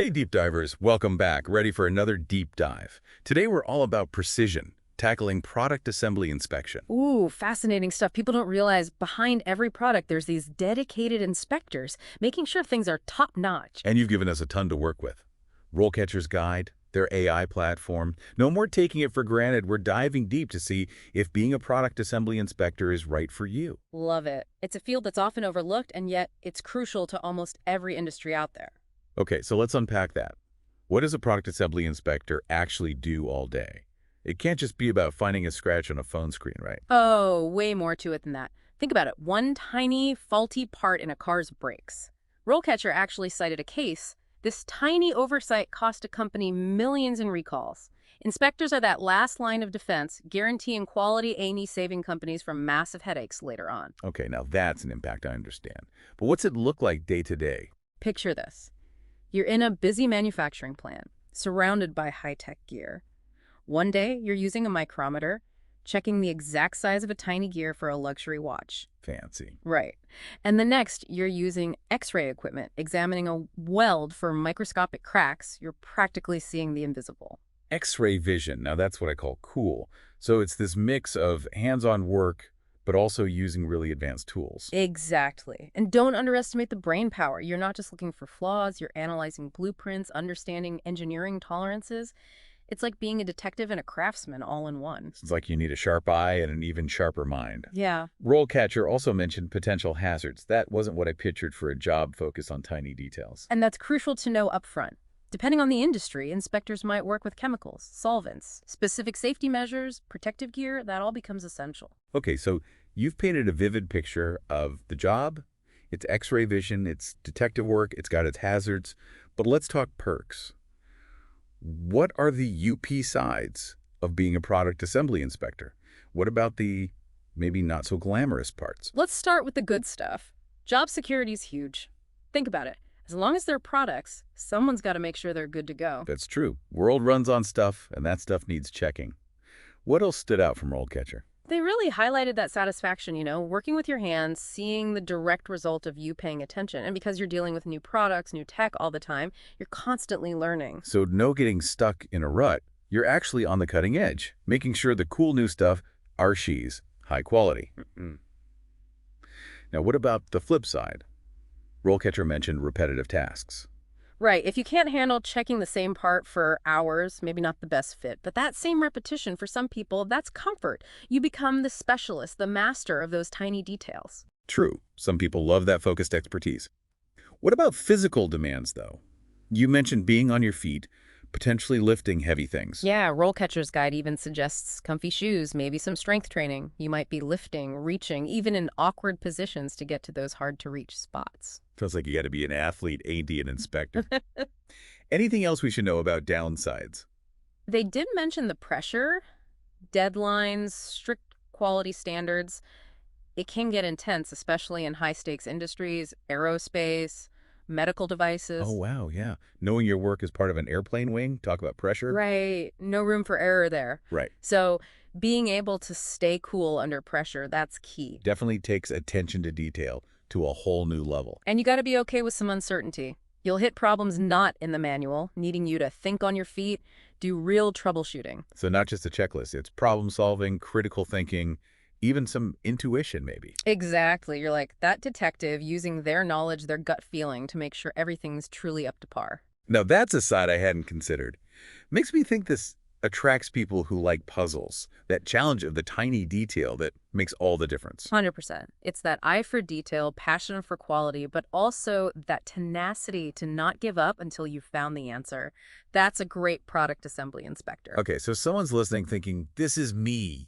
Hey deep divers, welcome back, ready for another deep dive. Today we're all about precision, tackling product assembly inspection. Ooh, fascinating stuff. People don't realize behind every product there's these dedicated inspectors making sure things are top-notch. And you've given us a ton to work with. RoleCatcher's Guide, their AI platform. No more taking it for granted, we're diving deep to see if being a product assembly inspector is right for you. Love it. It's a field that's often overlooked, and yet it's crucial to almost every industry out there. Okay, so let's unpack that. What does a product assembly inspector actually do all day? It can't just be about finding a scratch on a phone screen, right? Oh, way more to it than that. Think about it. One tiny, faulty part in a car's brakes. RoleCatcher actually cited a case. This tiny oversight cost a company millions in recalls. Inspectors are that last line of defense, guaranteeing quality A&E, saving companies from massive headaches later on. Okay, now that's an impact I understand. But what's it look like day to day? Picture this. You're in a busy manufacturing plant, surrounded by high-tech gear. One day, you're using a micrometer, checking the exact size of a tiny gear for a luxury watch. Fancy. Right. And the next, you're using X-ray equipment, examining a weld for microscopic cracks. You're practically seeing the invisible. X-ray vision, now that's what I call cool. So it's this mix of hands-on work, but also using really advanced tools. Exactly. And don't underestimate the brain power. You're not just looking for flaws, you're analyzing blueprints, understanding engineering tolerances. It's like being a detective and a craftsman all in one. It's like you need a sharp eye and an even sharper mind. Yeah. RoleCatcher also mentioned potential hazards. That wasn't what I pictured for a job focused on tiny details. And that's crucial to know upfront. Depending on the industry, inspectors might work with chemicals, solvents, specific safety measures, protective gear. That all becomes essential. Okay, so you've painted a vivid picture of the job. It's X-ray vision, it's detective work, it's got its hazards. But let's talk perks. What are the UP sides of being a product assembly inspector? What about the maybe not so glamorous parts? Let's start with the good stuff. Job security is huge. Think about it. As long as they're products, someone's got to make sure they're good to go. That's true. World runs on stuff, and that stuff needs checking. What else stood out from RoleCatcher? They really highlighted that satisfaction, working with your hands, seeing the direct result of you paying attention. And because you're dealing with new products, new tech all the time, you're constantly learning. So no getting stuck in a rut. You're actually on the cutting edge, making sure the cool new stuff, our she's, high quality. Now, what about the flip side? RoleCatcher mentioned repetitive tasks. Right. If you can't handle checking the same part for hours, maybe not the best fit. But that same repetition, for some people, that's comfort. You become the specialist, the master of those tiny details. True. Some people love that focused expertise. What about physical demands, though? You mentioned being on your feet, potentially lifting heavy things. Yeah, RoleCatcher's guide even suggests comfy shoes, maybe some strength training. You might be lifting, reaching, even in awkward positions to get to those hard-to-reach spots. Feels like you got to be an athlete, ain't an inspector. Anything else we should know about downsides? They did mention the pressure, deadlines, strict quality standards. It can get intense, especially in high-stakes industries, aerospace, medical devices. Oh, wow, yeah. Knowing your work is part of an airplane wing, talk about pressure. Right. No room for error there. Right. So being able to stay cool under pressure, that's key. Definitely takes attention to detail to a whole new level. And you got to be okay with some uncertainty. You'll hit problems not in the manual, needing you to think on your feet, do real troubleshooting. So not just a checklist, it's problem solving, critical thinking, even some intuition maybe. Exactly. You're like that detective using their knowledge, their gut feeling to make sure everything's truly up to par. Now that's a side I hadn't considered. Makes me think this attracts people who like puzzles, that challenge of the tiny detail that makes all the difference. 100%. It's that eye for detail, passion for quality, but also that tenacity to not give up until you've found the answer. That's a great product assembly inspector. Okay, so someone's listening thinking, this is me.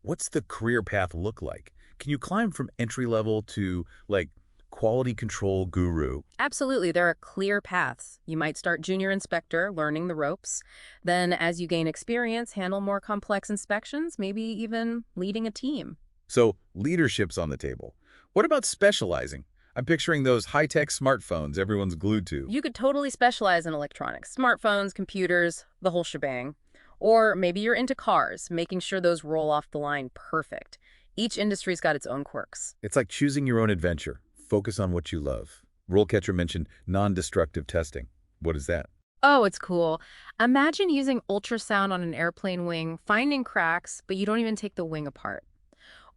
What's the career path look like? Can you climb from entry level to, like, quality control guru? Absolutely. There are clear paths. You might start junior inspector, learning the ropes. Then as you gain experience, handle more complex inspections, maybe even leading a team. So leadership's on the table. What about specializing? I'm picturing those high-tech smartphones everyone's glued to. You could totally specialize in electronics, smartphones, computers, the whole shebang. Or maybe you're into cars, making sure those roll off the line perfect. Each industry's got its own quirks. It's like choosing your own adventure. Focus on what you love. RoleCatcher mentioned non-destructive testing. What is that? Oh, it's cool. Imagine using ultrasound on an airplane wing, finding cracks, but you don't even take the wing apart.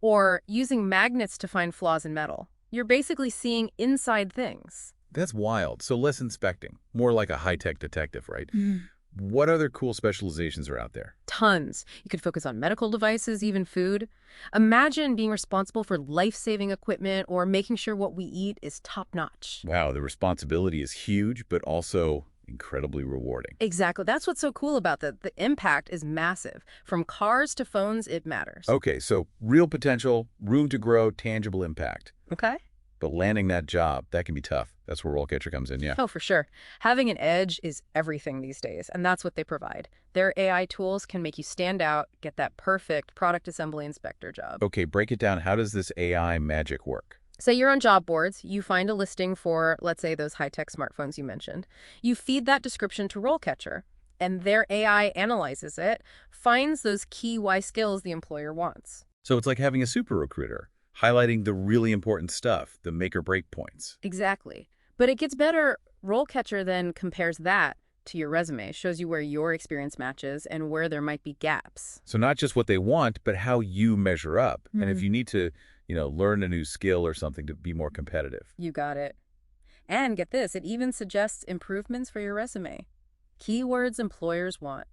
Or using magnets to find flaws in metal. You're basically seeing inside things. That's wild. So less inspecting, more like a high-tech detective, right? What other cool specializations are out there? Tons. You could focus on medical devices, even food. Imagine being responsible for life-saving equipment or making sure what we eat is top-notch. Wow, the responsibility is huge, but also incredibly rewarding. Exactly. That's what's so cool about that. The impact is massive. From cars to phones, it matters. Okay, so real potential, room to grow, tangible impact. Okay. But landing that job, that can be tough. That's where RoleCatcher comes in, yeah. Oh, for sure. Having an edge is everything these days, and that's what they provide. Their AI tools can make you stand out, get that perfect product assembly inspector job. Okay, break it down. How does this AI magic work? Say you're on job boards, you find a listing for, let's say, those high-tech smartphones you mentioned. You feed that description to RoleCatcher, and their AI analyzes it, finds those key Y skills the employer wants. So it's like having a super recruiter, highlighting the really important stuff, the make or break points. Exactly. But it gets better. RoleCatcher then compares that to your resume, shows you where your experience matches and where there might be gaps. So not just what they want, but how you measure up. And if you need to, learn a new skill or something to be more competitive. You got it. And get this, it even suggests improvements for your resume. Keywords employers want,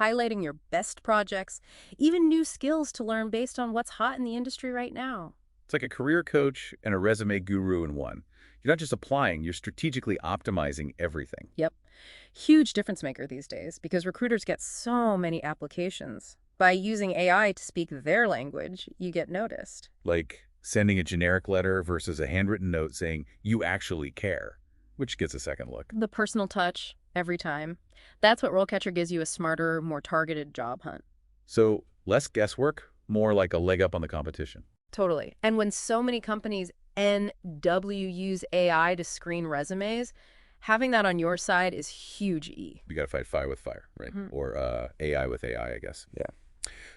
highlighting your best projects, even new skills to learn based on what's hot in the industry right now. It's like a career coach and a resume guru in one. You're not just applying, you're strategically optimizing everything. Yep. Huge difference maker these days because recruiters get so many applications. By using AI to speak their language, you get noticed. Like sending a generic letter versus a handwritten note saying, you actually care, which gets a second look. The personal touch, every time. That's what RoleCatcher gives you, a smarter, more targeted job hunt. So less guesswork, more like a leg up on the competition. Totally. And when so many companies NW use AI to screen resumes, having that on your side is huge E. You got to fight fire with fire, right? Or AI with AI, I guess. Yeah.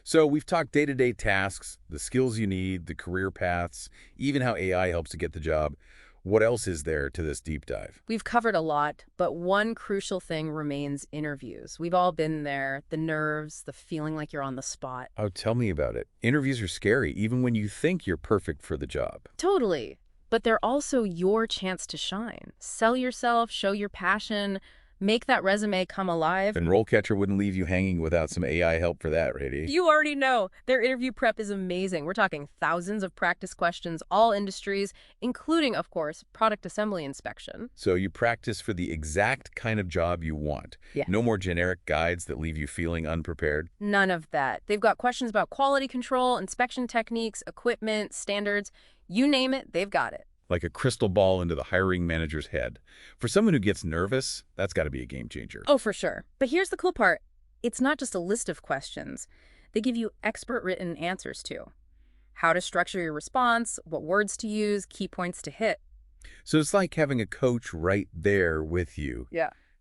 So we've talked day-to-day tasks, the skills you need, the career paths, even how AI helps to get the job. What else is there to this deep dive? We've covered a lot, but one crucial thing remains: interviews. We've all been there, the nerves, the feeling like you're on the spot. Oh, tell me about it. Interviews are scary, even when you think you're perfect for the job. Totally. But they're also your chance to shine. Sell yourself, show your passion, make that resume come alive. And RoleCatcher wouldn't leave you hanging without some AI help for that, right? You already know. Their interview prep is amazing. We're talking thousands of practice questions, all industries, including, of course, product assembly inspection. So you practice for the exact kind of job you want. Yeah. No more generic guides that leave you feeling unprepared. None of that. They've got questions about quality control, inspection techniques, equipment, standards. You name it, they've got it. Like a crystal ball into the hiring manager's head. For someone who gets nervous, that's got to be a game changer. Oh, for sure. But here's the cool part. It's not just a list of questions. They give you expert written answers too. How to structure your response, what words to use, key points to hit. So it's like having a coach right there with you,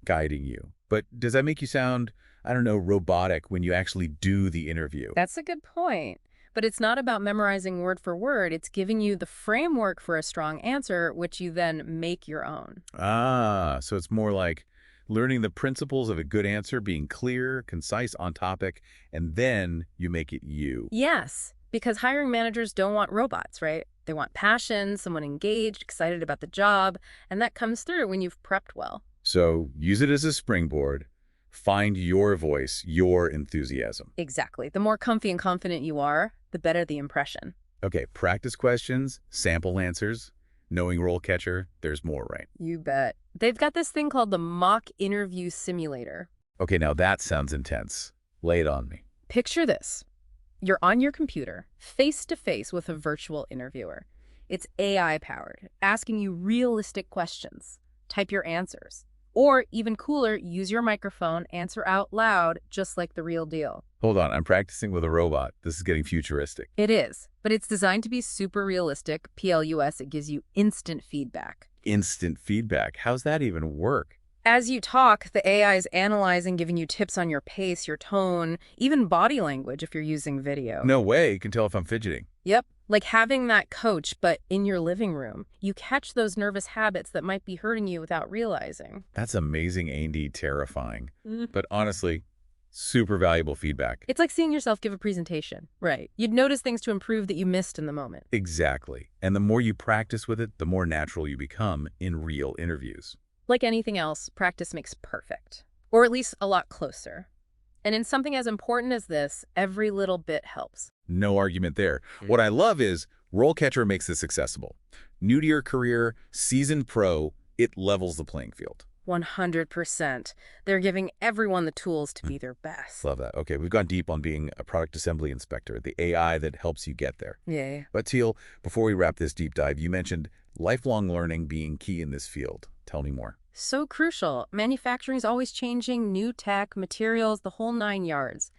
guiding you. But does that make you sound, I don't know, robotic when you actually do the interview? That's a good point. But it's not about memorizing word for word. It's giving you the framework for a strong answer, which you then make your own. Ah, so it's more like learning the principles of a good answer, being clear, concise, on topic, and then you make it you. Yes, because hiring managers don't want robots, right? They want passion, someone engaged, excited about the job, and that comes through when you've prepped well. So use it as a springboard. Find your voice, your enthusiasm. Exactly. The more comfy and confident you are, the better the impression. Okay, practice questions, sample answers. Knowing RoleCatcher, there's more, right? You bet. They've got this thing called the mock interview simulator. Okay, now that sounds intense. Lay it on me. Picture this. You're on your computer, face to face with a virtual interviewer. It's AI-powered, asking you realistic questions. Type your answers. Or, even cooler, use your microphone, answer out loud, just like the real deal. Hold on, I'm practicing with a robot. This is getting futuristic. It is, but it's designed to be super realistic. PLUS, it gives you instant feedback. Instant feedback? How's that even work? As you talk, the AI is analyzing, giving you tips on your pace, your tone, even body language if you're using video. No way, you can tell if I'm fidgeting. Yep, Like having that coach, but in your living room. You catch those nervous habits that might be hurting you without realizing. That's amazing and indeed terrifying. But honestly, super valuable feedback. It's like seeing yourself give a presentation. Right. You'd notice things to improve that you missed in the moment. Exactly. And the more you practice with it, the more natural you become in real interviews. Like anything else, practice makes perfect. Or at least a lot closer. And in something as important as this, every little bit helps. No argument there. What I love is RoleCatcher makes this accessible. New to your career, seasoned pro, it levels the playing field. 100%. They're giving everyone the tools to be their best. Love that. Okay, we've gone deep on being a product assembly inspector, the AI that helps you get there. Yeah. But Teal, before we wrap this deep dive, you mentioned lifelong learning being key in this field. Tell me more. So crucial. Manufacturing is always changing, new tech, materials, the whole 9 yards.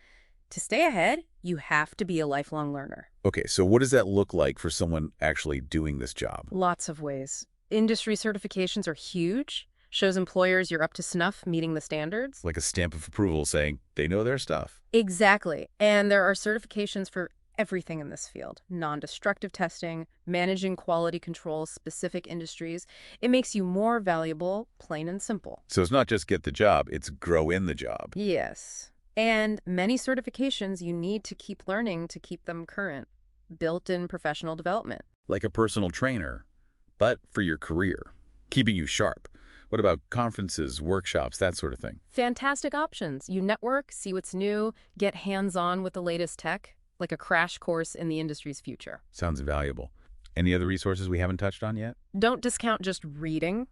To stay ahead, you have to be a lifelong learner. Okay, so what does that look like for someone actually doing this job? Lots of ways. Industry certifications are huge. Shows employers you're up to snuff, meeting the standards. Like a stamp of approval saying they know their stuff. Exactly. And there are certifications for everything in this field. Non-destructive testing, managing quality control, specific industries. It makes you more valuable, plain and simple. So it's not just get the job, it's grow in the job. Yes. And many certifications you need to keep learning to keep them current. Built-in professional development. Like a personal trainer, but for your career, keeping you sharp. What about conferences, workshops, that sort of thing? Fantastic options. You network, see what's new, get hands-on with the latest tech, like a crash course in the industry's future. Sounds valuable. Any other resources we haven't touched on yet? Don't discount just reading.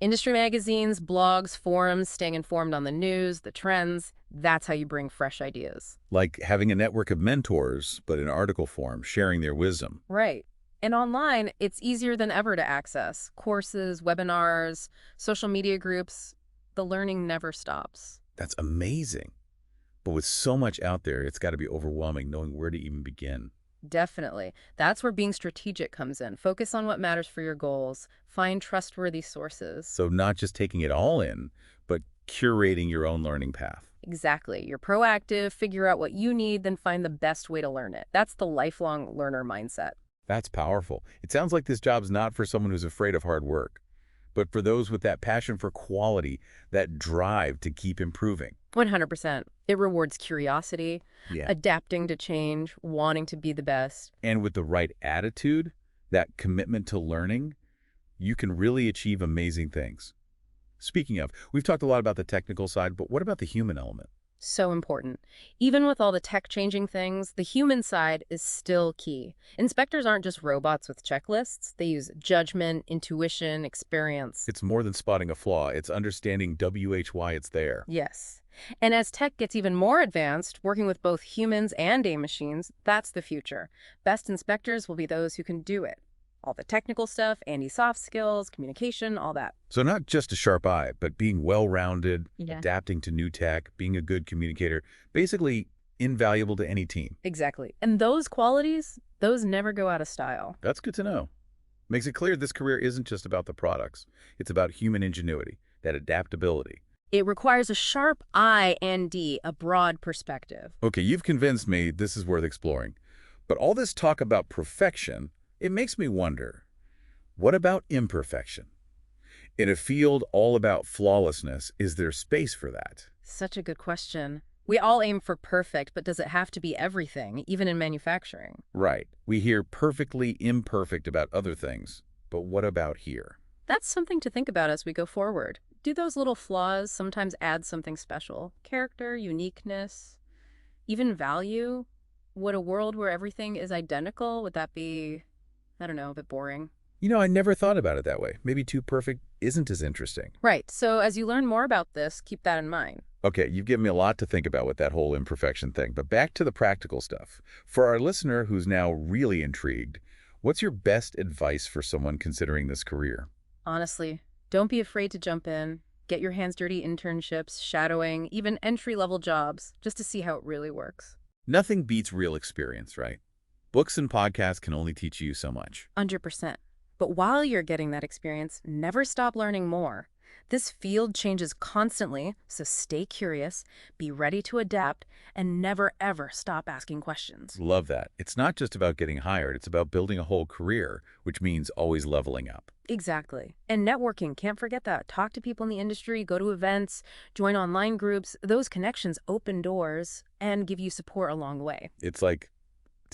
Industry magazines, blogs, forums, staying informed on the news, the trends. That's how you bring fresh ideas. Like having a network of mentors, but in article form, sharing their wisdom. Right. And online, it's easier than ever to access. Courses, webinars, social media groups. The learning never stops. That's amazing. But with so much out there, it's got to be overwhelming knowing where to even begin. Definitely. That's where being strategic comes in. Focus on what matters for your goals. Find trustworthy sources. So not just taking it all in, but curating your own learning path. Exactly. You're proactive, figure out what you need, then find the best way to learn it. That's the lifelong learner mindset. That's powerful. It sounds like this job's not for someone who's afraid of hard work, but for those with that passion for quality, that drive to keep improving. 100%. It rewards curiosity, Yeah. adapting to change, wanting to be the best. And with the right attitude, that commitment to learning, you can really achieve amazing things. Speaking of, we've talked a lot about the technical side, but what about the human element? So important. Even with all the tech-changing things, the human side is still key. Inspectors aren't just robots with checklists. They use judgment, intuition, experience. It's more than spotting a flaw. It's understanding why it's there. Yes. And as tech gets even more advanced, working with both humans and AI machines, that's the future. Best inspectors will be those who can do it. All the technical stuff, soft skills, communication, all that. So not just a sharp eye, but being well-rounded, Yeah. adapting to new tech, being a good communicator, basically invaluable to any team. Exactly. And those qualities, those never go out of style. That's good to know. Makes it clear this career isn't just about the products. It's about human ingenuity, that adaptability. It requires a sharp eye and a broad perspective. Okay, you've convinced me this is worth exploring. But all this talk about perfection, it makes me wonder, what about imperfection? In a field all about flawlessness, is there space for that? Such a good question. We all aim for perfect, but does it have to be everything, even in manufacturing? Right. We hear perfectly imperfect about other things, but what about here? That's something to think about as we go forward. Do those little flaws sometimes add something special? Character, uniqueness, even value? Would a world where everything is identical, would that be, I don't know, a bit boring? You know, I never thought about it that way. Maybe too perfect isn't as interesting. Right. So as you learn more about this, keep that in mind. Okay, you've given me a lot to think about with that whole imperfection thing, but back to the practical stuff. For our listener who's now really intrigued, what's your best advice for someone considering this career? Honestly, don't be afraid to jump in. Get your hands dirty internships, shadowing, even entry-level jobs, just to see how it really works. Nothing beats real experience, right? Books and podcasts can only teach you so much. 100%. But while you're getting that experience, never stop learning more. This field changes constantly, so stay curious, be ready to adapt, and never ever stop asking questions. Love that. It's not just about getting hired, it's about building a whole career, which means always leveling up. Exactly. And networking, can't forget that. Talk to people in the industry, go to events, join online groups. Those connections open doors and give you support along the way. It's like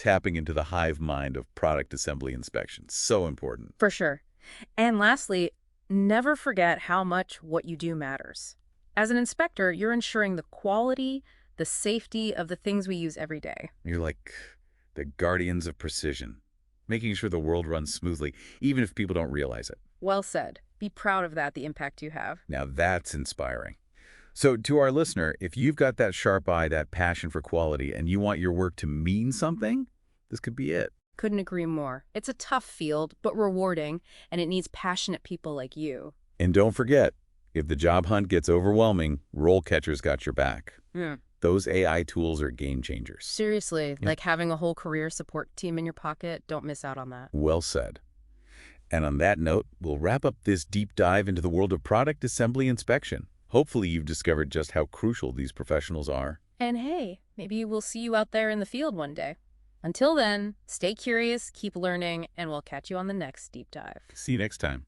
tapping into the hive mind of product assembly inspection. So important. For sure. And lastly, never forget how much what you do matters. As an inspector, you're ensuring the quality, the safety of the things we use every day. You're like the guardians of precision, making sure the world runs smoothly, even if people don't realize it. Well said. Be proud of that, the impact you have. Now that's inspiring. So to our listener, if you've got that sharp eye, that passion for quality, and you want your work to mean something, this could be it. Couldn't agree more. It's a tough field, but rewarding, and it needs passionate people like you. And don't forget, if the job hunt gets overwhelming, RoleCatcher's got your back. Yeah. Those AI tools are game changers. Seriously, like having a whole career support team in your pocket, don't miss out on that. Well said. And on that note, we'll wrap up this deep dive into the world of product assembly inspection. Hopefully you've discovered just how crucial these professionals are. And hey, maybe we'll see you out there in the field one day. Until then, stay curious, keep learning, and we'll catch you on the next deep dive. See you next time.